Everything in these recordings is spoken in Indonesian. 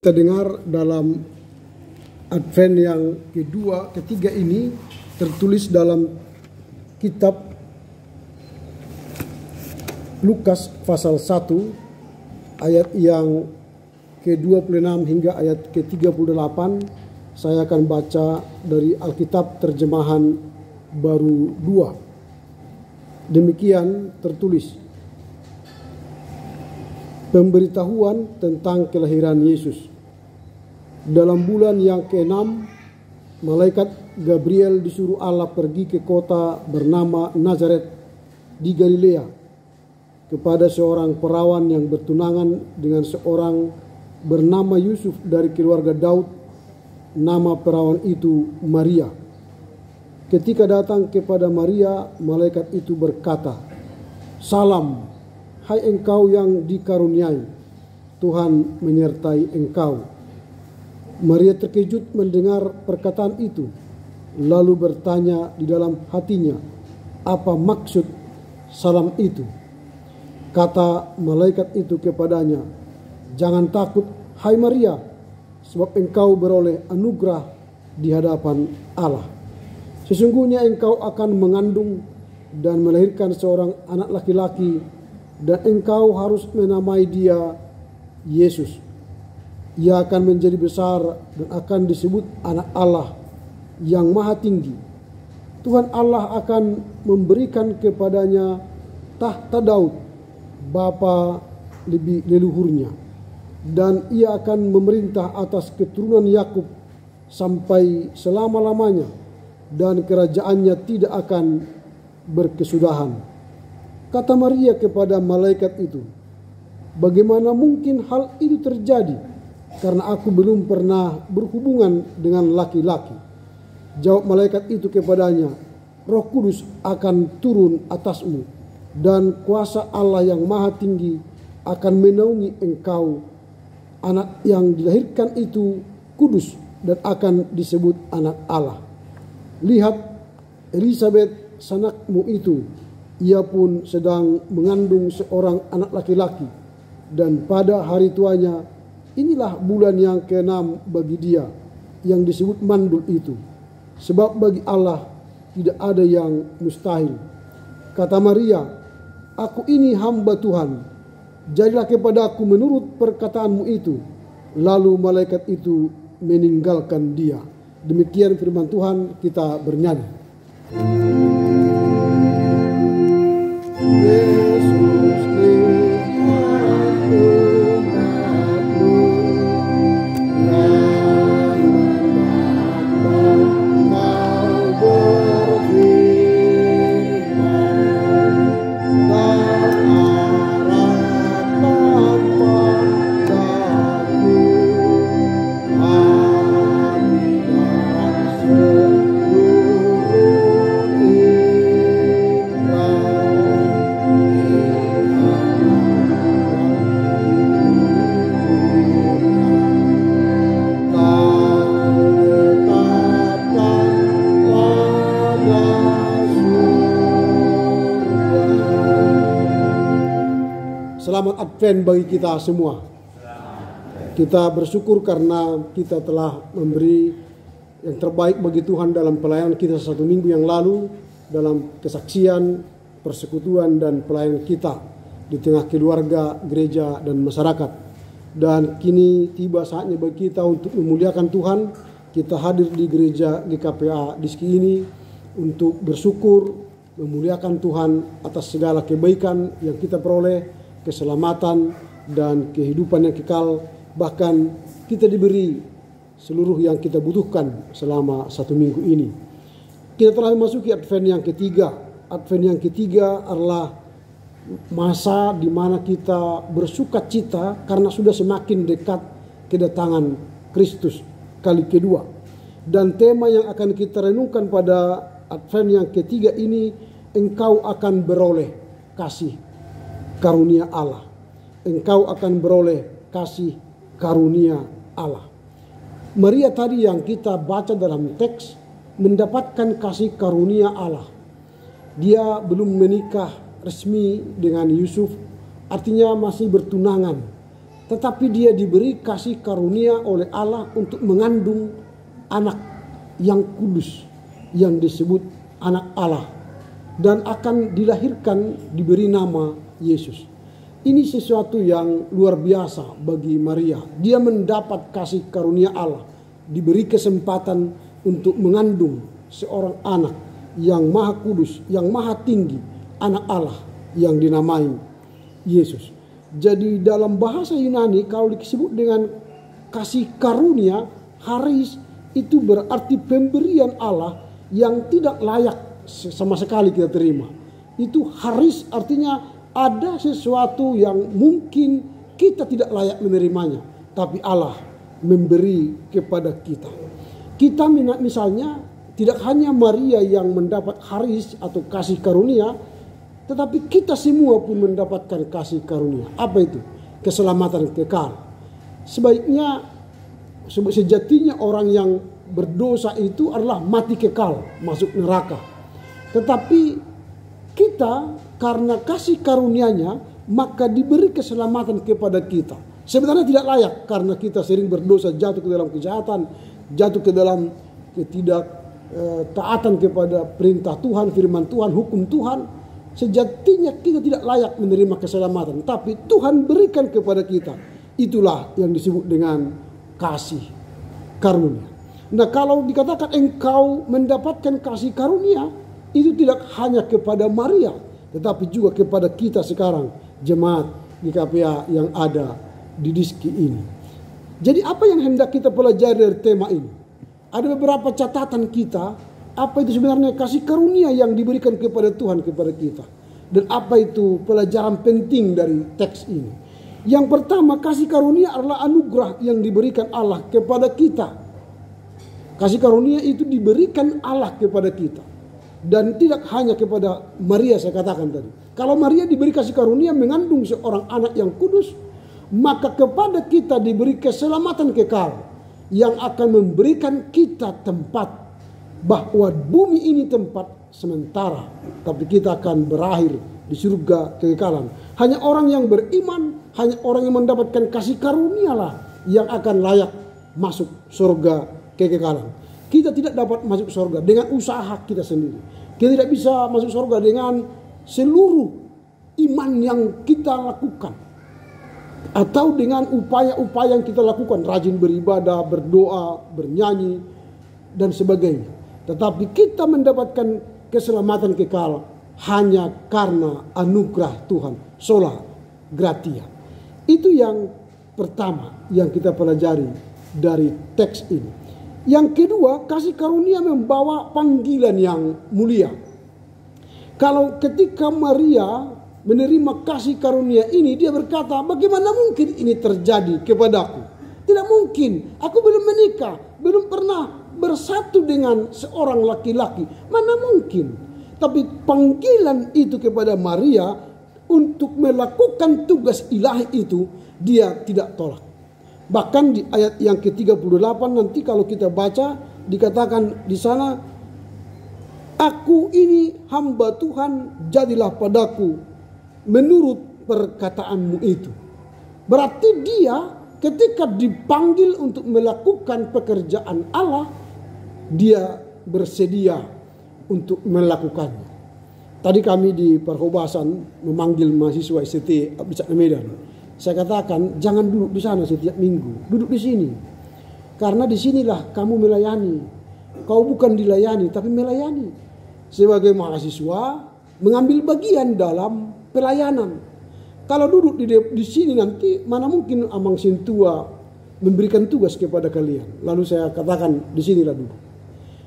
Kita dengar dalam Advent yang ketiga ini tertulis dalam kitab Lukas pasal 1 ayat yang ke-26 hingga ayat ke-38. Saya akan baca dari Alkitab terjemahan baru 2. Demikian tertulis. Pemberitahuan tentang kelahiran Yesus. Dalam bulan yang ke-6, malaikat Gabriel disuruh Allah pergi ke kota bernama Nazaret di Galilea kepada seorang perawan yang bertunangan dengan seorang bernama Yusuf dari keluarga Daud. Nama perawan itu Maria. Ketika datang kepada Maria, malaikat itu berkata, "Salam, hai engkau yang dikaruniai, Tuhan menyertai engkau." Maria terkejut mendengar perkataan itu, lalu bertanya di dalam hatinya, apa maksud salam itu? Kata malaikat itu kepadanya, "Jangan takut, hai Maria, sebab engkau beroleh anugerah di hadapan Allah. Sesungguhnya engkau akan mengandung dan melahirkan seorang anak laki-laki, dan engkau harus menamai dia Yesus. Ia akan menjadi besar dan akan disebut anak Allah yang maha tinggi. Tuhan Allah akan memberikan kepadanya tahta Daud, bapa leluhurnya, dan ia akan memerintah atas keturunan Yakub sampai selama-lamanya, dan kerajaannya tidak akan berkesudahan." Kata Maria kepada malaikat itu, "Bagaimana mungkin hal itu terjadi? Karena aku belum pernah berhubungan dengan laki-laki." Jawab malaikat itu kepadanya, "Roh Kudus akan turun atasmu, dan kuasa Allah yang maha tinggi akan menaungi engkau. Anak yang dilahirkan itu kudus dan akan disebut anak Allah. Lihat, Elisabet sanakmu itu, ia pun sedang mengandung seorang anak laki-laki, dan pada hari tuanya inilah bulan yang ke-6 bagi dia yang disebut mandul itu. Sebab bagi Allah tidak ada yang mustahil." Kata Maria, "Aku ini hamba Tuhan, jadilah kepadaku menurut perkataanmu itu." Lalu malaikat itu meninggalkan dia. Demikian firman Tuhan, kita bernyanyi. Yesus Selamat Advent bagi kita semua. Kita bersyukur karena kita telah memberi yang terbaik bagi Tuhan dalam pelayanan kita 1 minggu yang lalu, dalam kesaksian, persekutuan, dan pelayanan kita di tengah keluarga, gereja, dan masyarakat. Dan kini tiba saatnya bagi kita untuk memuliakan Tuhan. Kita hadir di gereja GKPA Diski ini untuk bersyukur, memuliakan Tuhan atas segala kebaikan yang kita peroleh, keselamatan dan kehidupan yang kekal. Bahkan kita diberi seluruh yang kita butuhkan selama 1 minggu ini. Kita telah memasuki Advent yang ketiga. Advent yang ketiga adalah masa di mana kita bersukacita karena sudah semakin dekat kedatangan Kristus kali kedua. Dan tema yang akan kita renungkan pada Advent yang ketiga ini, engkau akan beroleh kasih karunia Allah. Engkau akan beroleh kasih karunia Allah. Maria tadi yang kita baca dalam teks mendapatkan kasih karunia Allah. Dia belum menikah resmi dengan Yusuf, artinya masih bertunangan. tetapi dia diberi kasih karunia oleh Allah untuk mengandung anak yang kudus yang disebut anak Allah dan akan dilahirkan diberi nama Yesus. Ini sesuatu yang luar biasa bagi Maria. Dia mendapat kasih karunia Allah, diberi kesempatan untuk mengandung seorang anak yang maha kudus, yang maha tinggi, anak Allah yang dinamai Yesus. Jadi dalam bahasa Yunani kalau disebut dengan kasih karunia, charis, itu berarti pemberian Allah yang tidak layak sama sekali kita terima. Itu charis artinya ada sesuatu yang mungkin kita tidak layak menerimanya, tapi Allah memberi kepada kita. Kita misalnya tidak hanya Maria yang mendapat charis atau kasih karunia, tetapi kita semua pun mendapatkan kasih karunia. Apa itu? Keselamatan kekal. Sejatinya orang yang berdosa itu adalah mati kekal, masuk neraka. Tetapi kita karena kasih karunia-Nya maka diberi keselamatan kepada kita. Sebenarnya tidak layak karena kita sering berdosa, jatuh ke dalam kejahatan, jatuh ke dalam taatan kepada perintah Tuhan, firman Tuhan, hukum Tuhan. Sejatinya kita tidak layak menerima keselamatan, tapi Tuhan berikan kepada kita. Itulah yang disebut dengan kasih karunia. Nah, kalau dikatakan engkau mendapatkan kasih karunia, itu tidak hanya kepada Maria, tetapi juga kepada kita sekarang, jemaat GKPA yang ada di Diski ini. Jadi apa yang hendak kita pelajari dari tema ini? Ada beberapa catatan kita, apa itu sebenarnya kasih karunia yang diberikan kepada Tuhan kepada kita. Dan apa itu pelajaran penting dari teks ini. Yang pertama, kasih karunia adalah anugerah yang diberikan Allah kepada kita. Kasih karunia itu diberikan Allah kepada kita. Dan tidak hanya kepada Maria, saya katakan tadi. Kalau Maria diberi kasih karunia mengandung seorang anak yang kudus, maka kepada kita diberi keselamatan kekal yang akan memberikan kita tempat, bahwa bumi ini tempat sementara, tapi kita akan berakhir di surga kekekalan. Hanya orang yang beriman, hanya orang yang mendapatkan kasih karunia lah yang akan layak masuk surga kekekalan. Kita tidak dapat masuk surga dengan usaha kita sendiri. Kita tidak bisa masuk surga dengan seluruh iman yang kita lakukan, atau dengan upaya-upaya yang kita lakukan, rajin beribadah, berdoa, bernyanyi, dan sebagainya. Tetapi kita mendapatkan keselamatan kekal hanya karena anugerah Tuhan, sola gratia. Itu yang pertama yang kita pelajari dari teks ini. Yang kedua, kasih karunia membawa panggilan yang mulia. Kalau ketika Maria menerima kasih karunia ini, dia berkata, bagaimana mungkin ini terjadi kepadaku? Tidak mungkin, aku belum menikah, belum pernah bersatu dengan seorang laki-laki. Mana mungkin? Tapi panggilan itu kepada Maria untuk melakukan tugas ilahi itu, dia tidak tolak. Bahkan di ayat yang ke-38 nanti kalau kita baca, dikatakan di sana, aku ini hamba Tuhan, jadilah padaku menurut perkataanmu itu. Berarti dia ketika dipanggil untuk melakukan pekerjaan Allah, dia bersedia untuk melakukannya. Tadi kami di Perhobasan memanggil mahasiswa ST Abdul Medan. Saya katakan, jangan duduk di sana setiap minggu, duduk di sini. Karena di sinilah kamu melayani. Kau bukan dilayani, tapi melayani. Sebagai mahasiswa, mengambil bagian dalam pelayanan. Kalau duduk di sini nanti, mana mungkin Amang Sintua memberikan tugas kepada kalian. Lalu saya katakan, di sinilah duduk.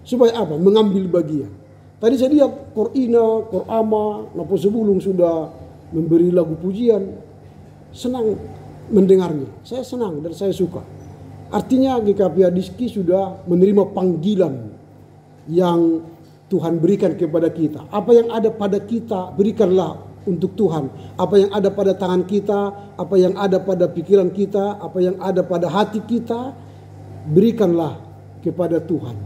Supaya apa? Mengambil bagian. Tadi saya lihat Korina, Korama, Napo Sebulung sudah memberi lagu pujian. Senang mendengarnya. Saya senang dan saya suka. Artinya GKPA Diski sudah menerima panggilan yang Tuhan berikan kepada kita. Apa yang ada pada kita, berikanlah untuk Tuhan. Apa yang ada pada tangan kita, apa yang ada pada pikiran kita, apa yang ada pada hati kita, berikanlah kepada Tuhan.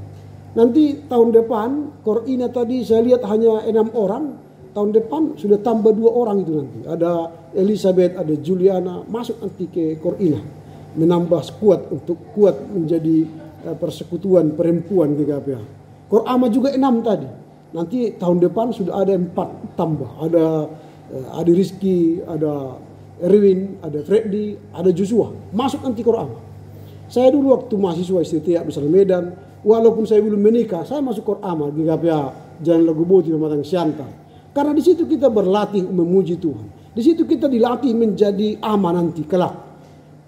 Nanti tahun depan, Korina tadi saya lihat hanya 6 orang, tahun depan sudah tambah 2 orang itu nanti. Ada Elizabeth, ada Juliana, masuk nanti ke Korina. Menambah kuat untuk kuat menjadi persekutuan perempuan GKPA. Korama juga 6 tadi. Nanti tahun depan sudah ada 4 tambah. Ada Adi Rizky, ada Erwin, ada Freddy, ada Joshua. Masuk nanti Korama. Saya dulu waktu mahasiswa STTA Besar Medan, walaupun saya belum menikah, saya masuk Korama GKPA Jalan Lagoboti Pematang Siantar. Karena di situ kita berlatih memuji Tuhan. Di situ kita dilatih menjadi ama nanti kelak.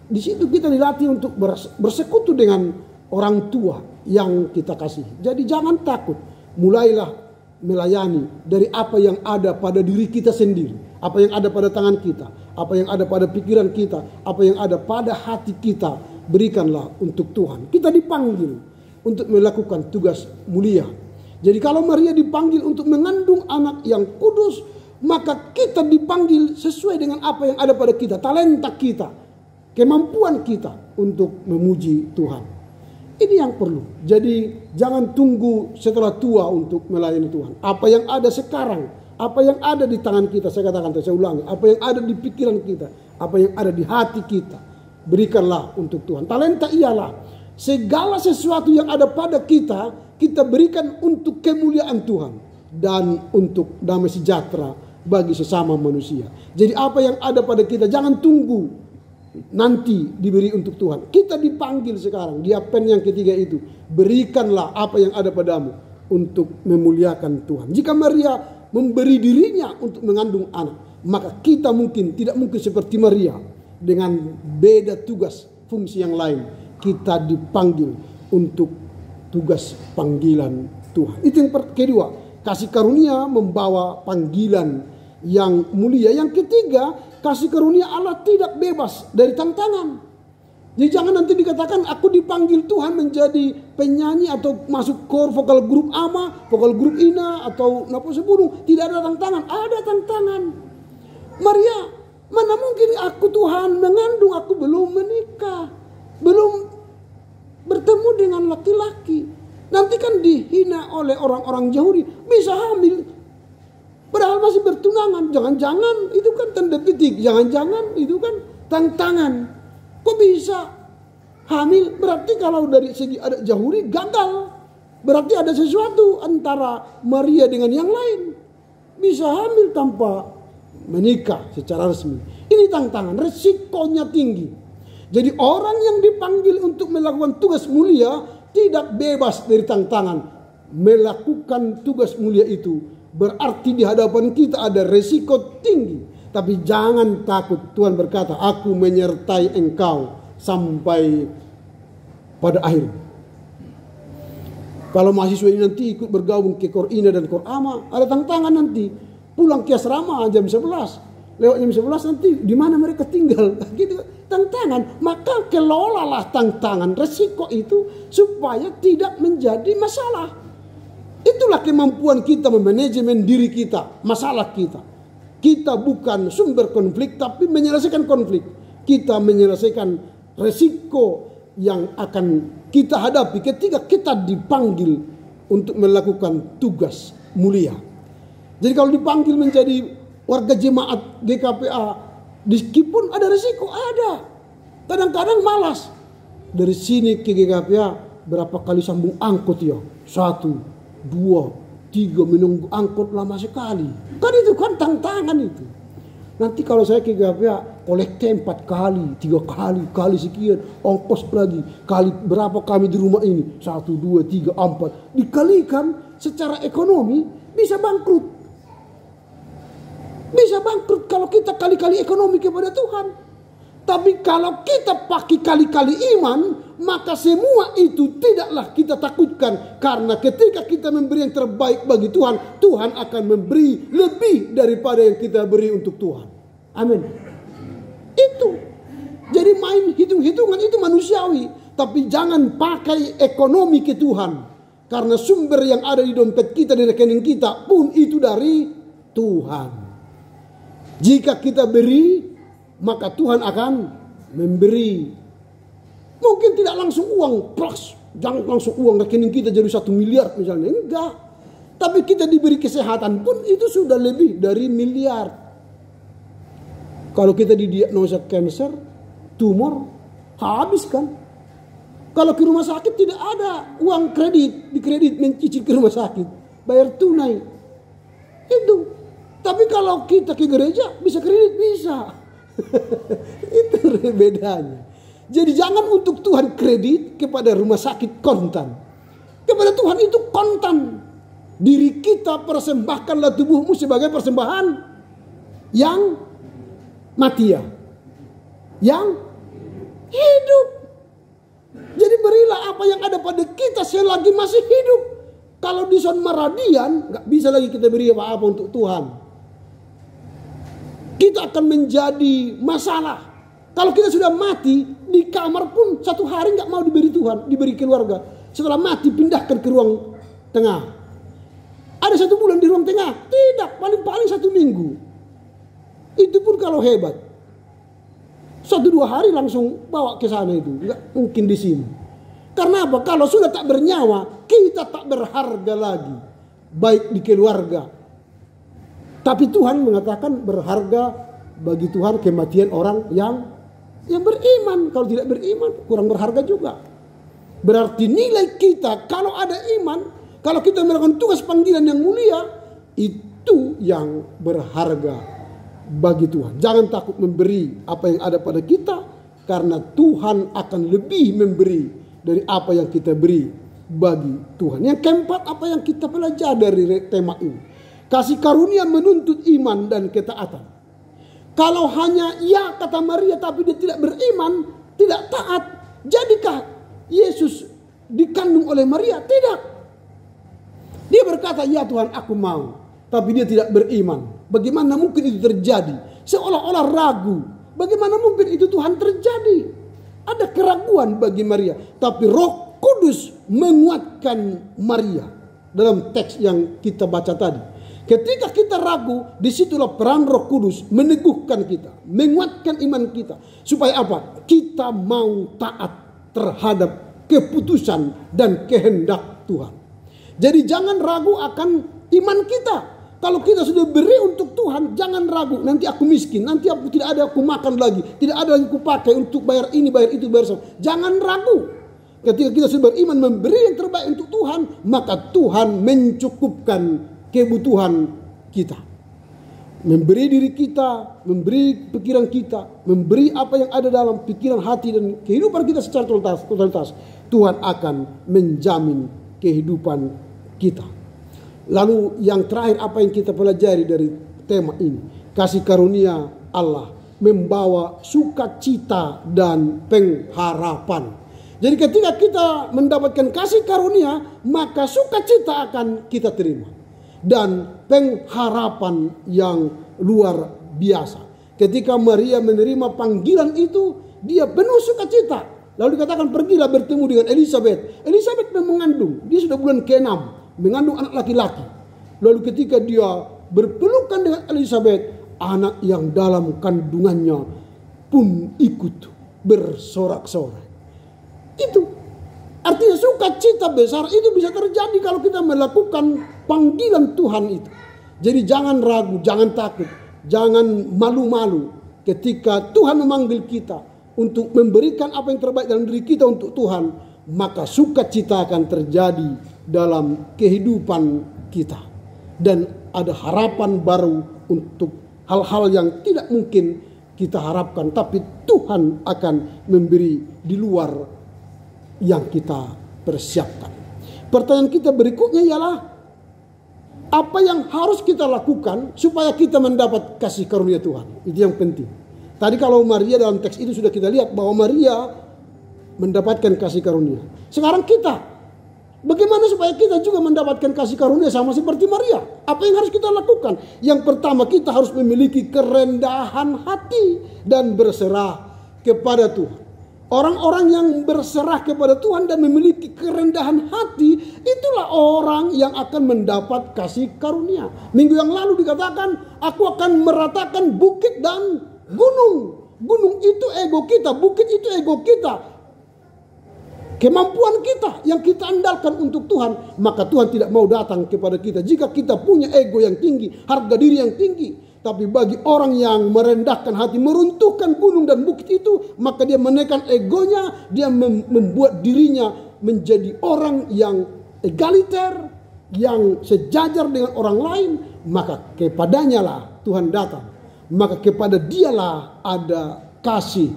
Di situ kita dilatih untuk bersekutu dengan orang tua yang kita kasih. Jadi jangan takut. Mulailah melayani dari apa yang ada pada diri kita sendiri. Apa yang ada pada tangan kita. Apa yang ada pada pikiran kita. Apa yang ada pada hati kita. Berikanlah untuk Tuhan. Kita dipanggil untuk melakukan tugas mulia. Jadi kalau Maria dipanggil untuk mengandung anak yang kudus, maka kita dipanggil sesuai dengan apa yang ada pada kita, talenta kita, kemampuan kita untuk memuji Tuhan. Ini yang perlu. Jadi jangan tunggu setelah tua untuk melayani Tuhan. Apa yang ada sekarang, apa yang ada di tangan kita, saya katakan, saya ulangi, apa yang ada di pikiran kita, apa yang ada di hati kita, berikanlah untuk Tuhan. Talenta ialah segala sesuatu yang ada pada kita, kita berikan untuk kemuliaan Tuhan dan untuk damai sejahtera bagi sesama manusia. Jadi apa yang ada pada kita jangan tunggu nanti diberi untuk Tuhan. Kita dipanggil sekarang di Apen yang ketiga itu. Berikanlah apa yang ada padamu untuk memuliakan Tuhan. Jika Maria memberi dirinya untuk mengandung anak, maka kita tidak mungkin seperti Maria dengan beda tugas fungsi yang lain. Kita dipanggil untuk tugas panggilan Tuhan. Itu yang kedua. Kasih karunia membawa panggilan yang mulia. Yang ketiga, kasih karunia Allah tidak bebas dari tantangan. Jadi jangan nanti dikatakan aku dipanggil Tuhan menjadi penyanyi atau masuk kor vokal grup ama, vokal grup ina atau napa seburu. Tidak ada tantangan. Ada tantangan. Maria, mana mungkin aku Tuhan mengandung, aku belum menikah, belum bertemu dengan laki-laki. Nanti kan dihina oleh orang-orang Yahudi. Bisa hamil padahal masih bertunangan. Jangan-jangan itu kan tanda titik. Jangan-jangan itu kan tantangan. Kok bisa hamil? Berarti kalau dari segi adat Yahudi gagal. Berarti ada sesuatu antara Maria dengan yang lain. Bisa hamil tanpa menikah secara resmi. Ini tantangan. Resikonya tinggi. Jadi orang yang dipanggil untuk melakukan tugas mulia tidak bebas dari tantangan. Melakukan tugas mulia itu berarti di hadapan kita ada resiko tinggi. Tapi jangan takut. Tuhan berkata, aku menyertai engkau sampai pada akhir. Kalau mahasiswa ini nanti ikut bergabung ke Korina dan Korama, ada tantangan nanti. Pulang ke asrama jam 11. Lewat jam 11 nanti di mana mereka tinggal. Gitu, tantangan. Maka kelolalah tantangan, resiko itu supaya tidak menjadi masalah. Itulah kemampuan kita memanajemen diri kita, masalah kita. Kita bukan sumber konflik tapi menyelesaikan konflik. Kita menyelesaikan resiko yang akan kita hadapi ketika kita dipanggil untuk melakukan tugas mulia. Jadi kalau dipanggil menjadi warga jemaat GKPA, meskipun ada resiko, ada. Kadang-kadang malas. Dari sini ke GKPA berapa kali sambung angkut ya? 1, 2, 3 menunggu angkut lama sekali. Kan itu kan tantangan itu. Nanti kalau saya ke GKPA kolekte 4 kali, 3 kali sekian, ongkos lagi. Kali berapa kami di rumah ini? 1, 2, 3, 4. Dikalikan secara ekonomi bisa bangkrut. Bisa bangkrut kalau kita kali-kali ekonomi kepada Tuhan. Tapi kalau kita pakai kali-kali iman, maka semua itu tidaklah kita takutkan. Karena ketika kita memberi yang terbaik bagi Tuhan, Tuhan akan memberi lebih daripada yang kita beri untuk Tuhan. Amin. Itu. Jadi main hitung-hitungan itu manusiawi. Tapi jangan pakai ekonomi ke Tuhan. Karena sumber yang ada di dompet kita, di rekening kita pun itu dari Tuhan. Jika kita beri, maka Tuhan akan memberi. Mungkin tidak langsung uang plus, jangan langsung uang rekening kita jadi 1 miliar misalnya. Enggak. Tapi kita diberi kesehatan pun itu sudah lebih dari miliar. Kalau kita didiagnosa kanker, tumor, habis kan. Kalau ke rumah sakit tidak ada uang dikredit mencicil ke rumah sakit, bayar tunai. Itu. Tapi kalau kita ke gereja bisa kredit, bisa. Itu bedanya. Jadi jangan untuk Tuhan kredit kepada rumah sakit kontan. Kepada Tuhan itu kontan. Diri kita persembahkanlah tubuhmu sebagai persembahan yang mati, yang hidup. Jadi berilah apa yang ada pada kita selagi masih hidup. Kalau di zona meradian, gak bisa lagi kita beri apa-apa untuk Tuhan. Kita akan menjadi masalah. Kalau kita sudah mati, di kamar pun 1 hari gak mau diberi Tuhan, diberi keluarga. Setelah mati pindahkan ke ruang tengah. Ada 1 bulan di ruang tengah? Tidak, paling-paling 1 minggu. Itu pun kalau hebat. 1-2 hari langsung bawa ke sana itu. Enggak mungkin di sini. Karena apa? Kalau sudah tak bernyawa, kita tak berharga lagi. Baik di keluarga. Tapi Tuhan mengatakan berharga bagi Tuhan kematian orang yang beriman. Kalau tidak beriman, kurang berharga juga. Berarti nilai kita kalau ada iman, kalau kita melakukan tugas panggilan yang mulia, itu yang berharga bagi Tuhan. Jangan takut memberi apa yang ada pada kita, karena Tuhan akan lebih memberi dari apa yang kita beri bagi Tuhan. Yang keempat, apa yang kita pelajari dari tema ini? Kasih karunia menuntut iman dan ketaatan. Kalau hanya ya kata Maria tapi dia tidak beriman, tidak taat, jadikah Yesus dikandung oleh Maria? Tidak. Dia berkata, ya Tuhan aku mau. Tapi dia tidak beriman. Bagaimana mungkin itu terjadi? Seolah-olah ragu. Bagaimana mungkin itu Tuhan terjadi? Ada keraguan bagi Maria. Tapi Roh Kudus menguatkan Maria. Dalam teks yang kita baca tadi. Ketika kita ragu, disitulah peran Roh Kudus meneguhkan kita. Menguatkan iman kita. Supaya apa? Kita mau taat terhadap keputusan dan kehendak Tuhan. Jadi jangan ragu akan iman kita. Kalau kita sudah beri untuk Tuhan, jangan ragu. Nanti aku miskin, nanti aku tidak ada aku makan lagi, tidak ada lagi aku pakai untuk bayar ini, bayar itu, bayar sama. Jangan ragu. Ketika kita sudah beriman memberi yang terbaik untuk Tuhan, maka Tuhan mencukupkan kebutuhan kita. Memberi diri kita, memberi pikiran kita, memberi apa yang ada dalam pikiran, hati dan kehidupan kita secara totalitas. Tuhan akan menjamin kehidupan kita. Lalu yang terakhir, apa yang kita pelajari dari tema ini? Kasih karunia Allah membawa sukacita dan pengharapan. Jadi ketika kita mendapatkan kasih karunia, maka sukacita akan kita terima. Dan pengharapan yang luar biasa. Ketika Maria menerima panggilan itu, dia penuh sukacita. Lalu dikatakan pergilah bertemu dengan Elizabeth. Elizabeth mengandung, dia sudah bulan ke-6, mengandung anak laki-laki. Lalu ketika dia berpelukan dengan Elizabeth, anak yang dalam kandungannya pun ikut bersorak-sorai. Itu artinya sukacita besar itu bisa terjadi kalau kita melakukan panggilan Tuhan itu. Jadi jangan ragu, jangan takut, jangan malu-malu ketika Tuhan memanggil kita untuk memberikan apa yang terbaik dalam diri kita untuk Tuhan, maka sukacita akan terjadi dalam kehidupan kita. Dan ada harapan baru untuk hal-hal yang tidak mungkin kita harapkan, tapi Tuhan akan memberi di luar yang kita persiapkan. Pertanyaan kita berikutnya ialah, apa yang harus kita lakukan supaya kita mendapat kasih karunia Tuhan? Itu yang penting. Tadi kalau Maria dalam teks itu sudah kita lihat bahwa Maria mendapatkan kasih karunia. Sekarang kita, bagaimana supaya kita juga mendapatkan kasih karunia sama seperti Maria? Apa yang harus kita lakukan? Yang pertama, kita harus memiliki kerendahan hati dan berserah kepada Tuhan. Orang-orang yang berserah kepada Tuhan dan memiliki kerendahan hati, itulah orang yang akan mendapat kasih karunia. Minggu yang lalu dikatakan, aku akan meratakan bukit dan gunung. Gunung itu ego kita, bukit itu ego kita. kemampuan kita yang kita andalkan untuk Tuhan, maka Tuhan tidak mau datang kepada kita. Jika kita punya ego yang tinggi, harga diri yang tinggi. Tapi bagi orang yang merendahkan hati, meruntuhkan gunung dan bukit itu, maka dia menekan egonya, dia membuat dirinya menjadi orang yang egaliter, yang sejajar dengan orang lain, maka kepadanya lah Tuhan datang. Maka kepada dialah ada kasih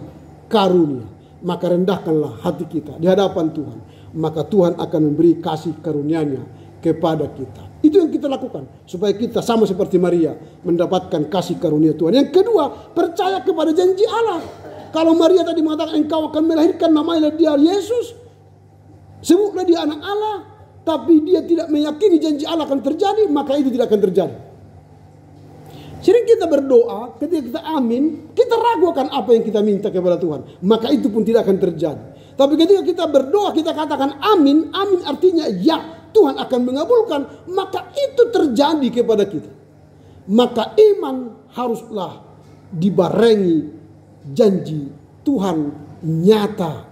karunia. Maka rendahkanlah hati kita di hadapan Tuhan. Maka Tuhan akan memberi kasih karunia-Nya kepada kita. Itu yang kita lakukan supaya kita sama seperti Maria mendapatkan kasih karunia Tuhan. Yang kedua, percaya kepada janji Allah. Kalau Maria tadi mengatakan engkau akan melahirkan, namanya dia Yesus, sebutlah dia anak Allah, tapi dia tidak meyakini janji Allah akan terjadi, maka itu tidak akan terjadi. Sering kita berdoa, ketika kita amin, kita ragu akan apa yang kita minta kepada Tuhan, maka itu pun tidak akan terjadi. Tapi ketika kita berdoa, kita katakan amin, amin artinya ya, Tuhan akan mengabulkan, maka itu terjadi kepada kita. Maka iman haruslah dibarengi janji Tuhan nyata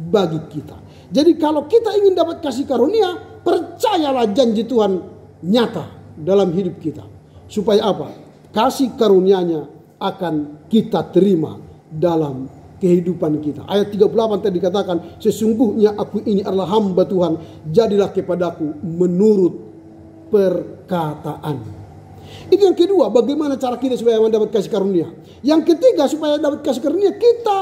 bagi kita. Jadi kalau kita ingin dapat kasih karunia, percayalah janji Tuhan nyata dalam hidup kita. Supaya apa? Kasih karunia-Nya akan kita terima dalam kehidupan kita. Ayat 38 tadi dikatakan, sesungguhnya aku ini adalah hamba Tuhan, jadilah kepadaku menurut perkataan. Itu yang kedua, bagaimana cara kita supaya mendapat kasih karunia. Yang ketiga, supaya dapat kasih karunia, kita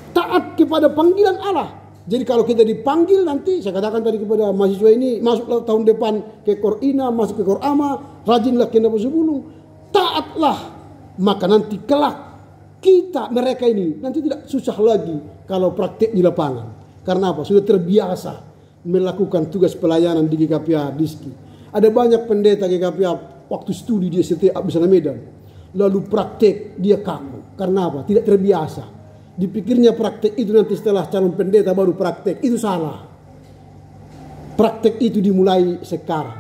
taat kepada panggilan Allah. Jadi kalau kita dipanggil nanti, saya katakan tadi kepada mahasiswa ini, masuklah tahun depan ke Korina, masuk ke Korama, rajinlah kena sebelum, taatlah, maka nanti kelak mereka ini nanti tidak susah lagi kalau praktek di lapangan. Karena apa? Sudah terbiasa melakukan tugas pelayanan di GKPA Diski. Ada banyak pendeta GKPA waktu studi dia setia di sana Medan, lalu praktek dia kaku. Karena apa? Tidak terbiasa. Dipikirnya praktek itu nanti setelah calon pendeta baru praktek. Itu salah. Praktek itu dimulai sekarang.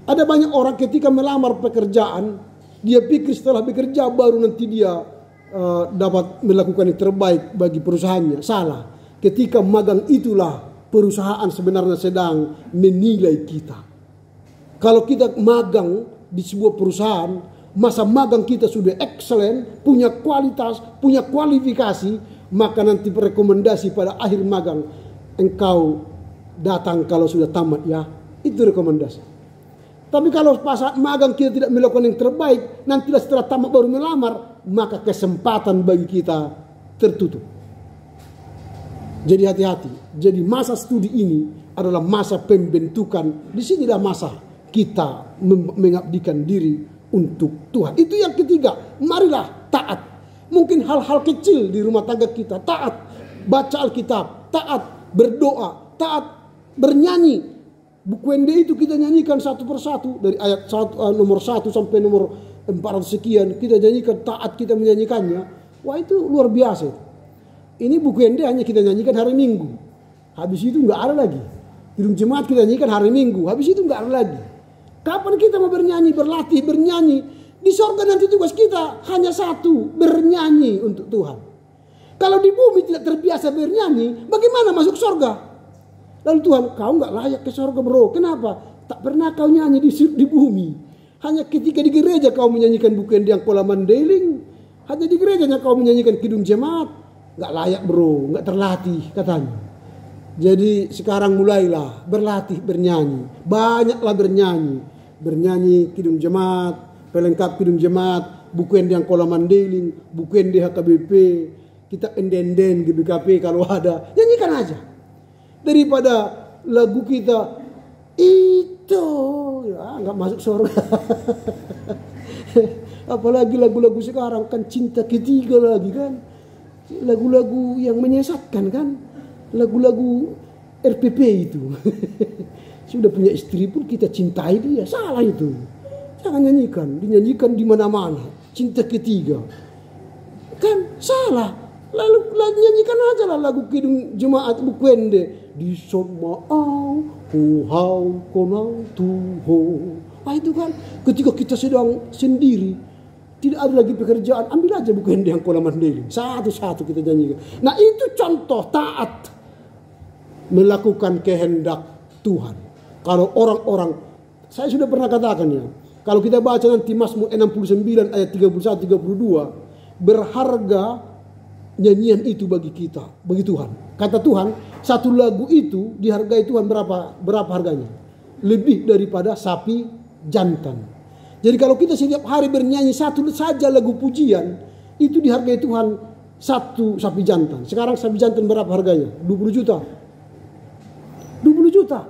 Ada banyak orang ketika melamar pekerjaan, dia pikir setelah bekerja baru nanti dia dapat melakukan yang terbaik bagi perusahaannya. Salah. Ketika magang itulah perusahaan sebenarnya sedang menilai kita. Kalau kita magang di sebuah perusahaan, masa magang kita sudah excellent, punya kualitas, punya kualifikasi, maka nanti rekomendasi pada akhir magang, engkau datang kalau sudah tamat ya, itu rekomendasi. Tapi kalau pas magang kita tidak melakukan yang terbaik, nantilah setelah tamat baru melamar, maka kesempatan bagi kita tertutup. Jadi hati-hati. Jadi masa studi ini adalah masa pembentukan. Di sinilah masa kita mengabdikan diri untuk Tuhan. Itu yang ketiga. Marilah taat. Mungkin hal-hal kecil di rumah tangga kita. Taat. Baca Alkitab. Taat. Berdoa. Taat. Bernyanyi. Buku Ende itu kita nyanyikan satu persatu. Dari ayat nomor 1 sampai nomor 400 sekian. Kita nyanyikan, taat kita menyanyikannya. Wah, itu luar biasa. Ini buku Ende hanya kita nyanyikan hari Minggu. Habis itu nggak ada lagi. Kidung Jemaat kita nyanyikan hari Minggu. Habis itu nggak ada lagi. Kapan kita mau bernyanyi, berlatih, bernyanyi? Di sorga nanti tugas kita hanya satu. Bernyanyi untuk Tuhan. Kalau di bumi tidak terbiasa bernyanyi, bagaimana masuk sorga? Lalu Tuhan, kau nggak layak ke sorga bro. Kenapa? Tak pernah kau nyanyi di bumi. Hanya ketika di gereja kau menyanyikan buku yang Kola Mandeling. Hanya di gerejanya kau menyanyikan Kidung Jemaat. Nggak layak bro, nggak terlatih katanya. Jadi sekarang mulailah berlatih bernyanyi. Banyaklah bernyanyi. Bernyanyi Kidung Jemaat, pelengkap Kidung Jemaat, buku yang Kola Mandeling, buku di HKBP, kita enden-enden GBKP kalau ada. Nyanyikan aja. Daripada lagu kita itu ya nggak masuk surga. Apalagi lagu-lagu sekarang kan cinta ketiga lagi kan, lagu-lagu yang menyesatkan kan, lagu-lagu RPP itu. Sudah punya istri pun kita cintai dia, salah itu. Jangan nyanyikan, dinyanyikan di mana-mana. Cinta ketiga kan salah. Lalu nyanyikan aja lah lagu Kidung Jemaat buku Ende. Di somaau hau konau tuho. Ah itu kan ketika kita sedang sendiri, tidak ada lagi pekerjaan, ambil aja buku yang Kola Mandeling. Satu-satu kita nyanyikan. Nah itu contoh taat. melakukan kehendak Tuhan. Kalau orang-orang, saya sudah pernah katakan ya, kalau kita baca nanti Mazmur 69 ayat 31-32, berharga nyanyian itu bagi kita, bagi Tuhan. Kata Tuhan, satu lagu itu dihargai Tuhan berapa harganya? Lebih daripada sapi jantan. Jadi kalau kita setiap hari bernyanyi satu saja lagu pujian, itu dihargai Tuhan satu sapi jantan. Sekarang sapi jantan berapa harganya? 20 juta. 20 juta.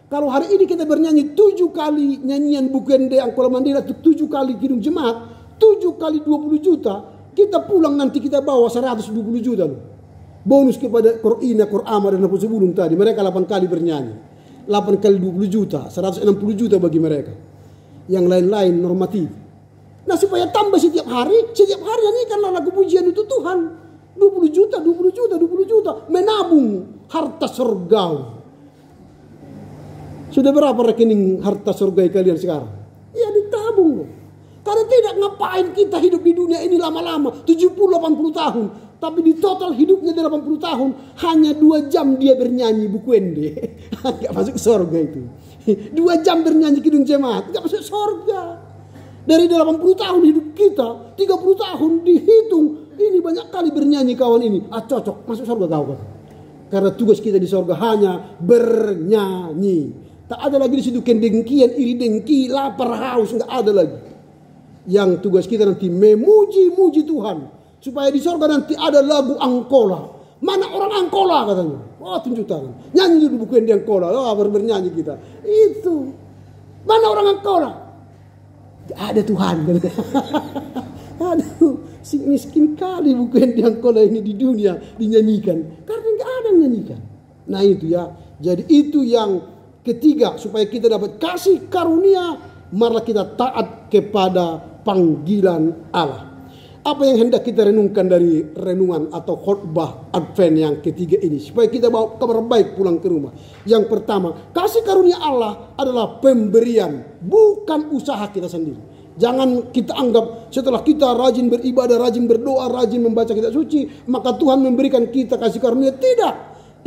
Kalau hari ini kita bernyanyi 7 kali nyanyian Bukende Angkola Mandela, 7 kali Kidung Jemaat, 7 kali 20 juta, kita pulang nanti kita bawa 120 juta loh. Bonus kepada Korina, Korama dan Napus Sebulung tadi. Mereka 8 kali bernyanyi. 8 kali 20 juta, 160 juta bagi mereka. Yang lain-lain normatif. Nah supaya tambah setiap hari nyanyikanlah lagu pujian itu Tuhan. 20 juta, 20 juta, 20 juta. Menabung harta surgawi. Sudah berapa rekening harta surga kalian sekarang? Ya ditabung loh. Karena tidak ngapain kita hidup di dunia ini lama-lama. 70-80 tahun. Tapi di total hidupnya 80 tahun. Hanya 2 jam dia bernyanyi Bukende. Gak masuk surga itu. 2 jam bernyanyi Kidung Jemaat. Gak masuk surga. Dari 80 tahun hidup kita. 30 tahun dihitung. Ini banyak kali bernyanyi kawan ini. Cocok masuk surga kau. Karena tugas kita di surga hanya bernyanyi. Tak ada lagi di situ kedengkian, iri dengki, lapar, haus, enggak ada lagi. Yang tugas kita nanti memuji-muji Tuhan. Supaya di surga nanti ada lagu Angkola. Mana orang Angkola katanya? Oh tunjuk tangan. Nyanyi dulu buku yang Angkola. Oh bernyanyi kita. Itu. Mana orang Angkola? Ada Tuhan. Aduh, si miskin kali buku yang Angkola ini di dunia dinyanyikan. Karena enggak ada yang nyanyikan. Nah itu ya. Jadi itu yang ketiga, supaya kita dapat kasih karunia, marilah kita taat kepada panggilan Allah. Apa yang hendak kita renungkan dari renungan atau khotbah Advent yang ketiga ini, supaya kita bawa kabar baik pulang ke rumah. Yang pertama, kasih karunia Allah adalah pemberian, bukan usaha kita sendiri. Jangan kita anggap setelah kita rajin beribadah, rajin berdoa, rajin membaca kitab suci, maka Tuhan memberikan kita kasih karunia. Tidak,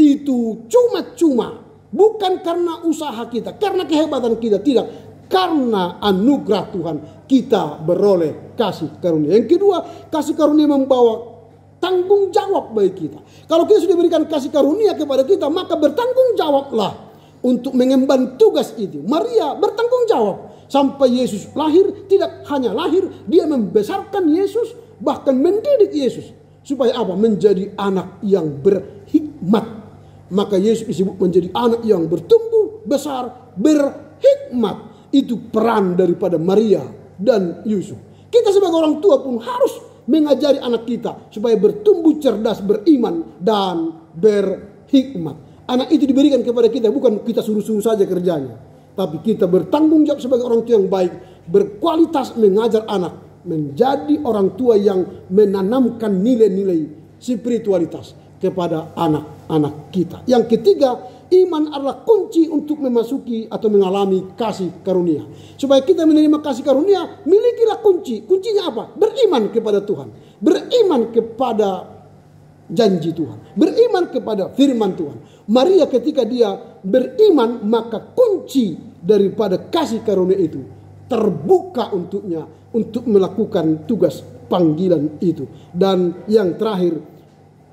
itu cuma-cuma. Bukan karena usaha kita, karena kehebatan kita, tidak. Karena anugerah Tuhan kita beroleh kasih karunia. Yang kedua, kasih karunia membawa tanggung jawab bagi kita. Kalau kita sudah berikan kasih karunia kepada kita, maka bertanggung jawablah untuk mengemban tugas itu. Maria bertanggung jawab. Sampai Yesus lahir, tidak hanya lahir, dia membesarkan Yesus, bahkan mendidik Yesus. Supaya apa? Menjadi anak yang berhikmat. Maka Yesus disebut menjadi anak yang bertumbuh besar, berhikmat. Itu peran daripada Maria dan Yusuf. Kita sebagai orang tua pun harus mengajari anak kita supaya bertumbuh cerdas, beriman, dan berhikmat. Anak itu diberikan kepada kita, bukan kita suruh-suruh saja kerjanya. Tapi kita bertanggung jawab sebagai orang tua yang baik, berkualitas mengajar anak, menjadi orang tua yang menanamkan nilai-nilai spiritualitas kepada anak-anak kita. Yang ketiga, iman adalah kunci untuk memasuki atau mengalami kasih karunia. Supaya kita menerima kasih karunia, milikilah kunci. Kuncinya apa? Beriman kepada Tuhan. Beriman kepada janji Tuhan. Beriman kepada firman Tuhan. Maria ketika dia beriman, maka kunci daripada kasih karunia itu terbuka untuknya untuk melakukan tugas panggilan itu. Dan yang terakhir,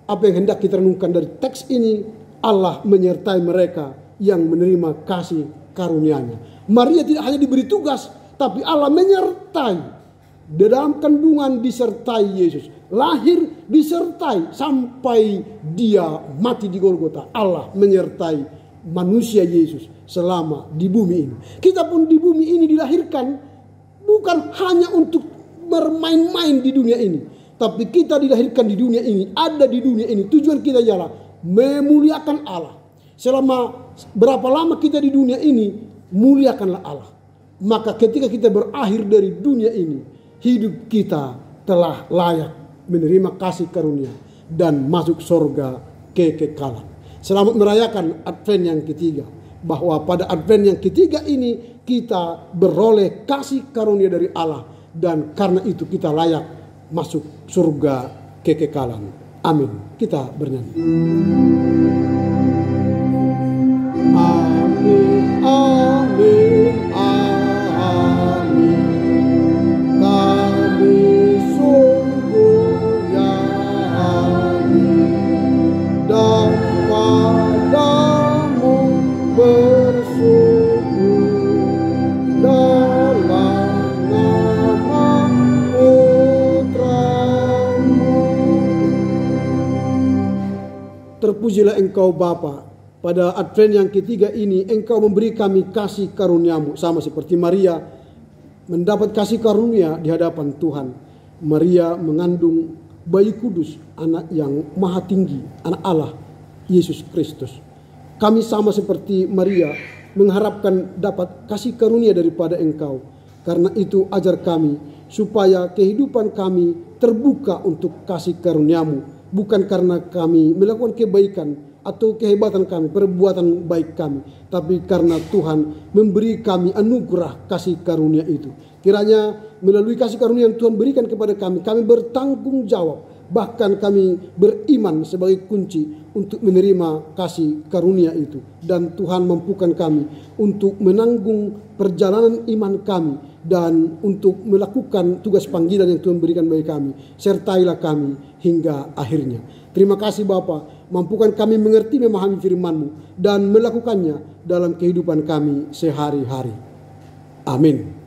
apa yang hendak kita renungkan dari teks ini, Allah menyertai mereka yang menerima kasih karunia-Nya. Maria tidak hanya diberi tugas, tapi Allah menyertai. Dalam kandungan disertai Yesus, lahir disertai sampai dia mati di Golgota. Allah menyertai manusia Yesus selama di bumi ini. Kita pun di bumi ini dilahirkan bukan hanya untuk bermain-main di dunia ini. Tapi kita dilahirkan di dunia ini, ada di dunia ini. Tujuan kita ialah memuliakan Allah. Selama berapa lama kita di dunia ini, muliakanlah Allah. Maka ketika kita berakhir dari dunia ini, hidup kita telah layak menerima kasih karunia dan masuk surga kekekalan. Selamat merayakan Advent yang ketiga. Bahwa pada Advent yang ketiga ini kita beroleh kasih karunia dari Allah. Dan karena itu kita layak masuk surga kekekalan. Amin. Kita bernyanyi. Engkau Bapa, pada Advent yang ketiga ini Engkau memberi kami kasih karunia-Mu, sama seperti Maria mendapat kasih karunia di hadapan Tuhan. Maria mengandung bayi kudus, anak yang maha tinggi, anak Allah, Yesus Kristus. Kami sama seperti Maria mengharapkan dapat kasih karunia daripada Engkau. Karena itu ajar kami supaya kehidupan kami terbuka untuk kasih karunia-Mu, bukan karena kami melakukan kebaikan atau kehebatan kami, perbuatan baik kami, tapi karena Tuhan memberi kami anugerah kasih karunia itu. Kiranya melalui kasih karunia yang Tuhan berikan kepada kami, kami bertanggung jawab, bahkan kami beriman sebagai kunci untuk menerima kasih karunia itu. Dan Tuhan mampukan kami untuk menanggung perjalanan iman kami dan untuk melakukan tugas panggilan yang Tuhan berikan bagi kami. Sertailah kami hingga akhirnya. Terima kasih Bapa, mampukan kami mengerti, memahami firman-Mu dan melakukannya dalam kehidupan kami sehari-hari. Amin.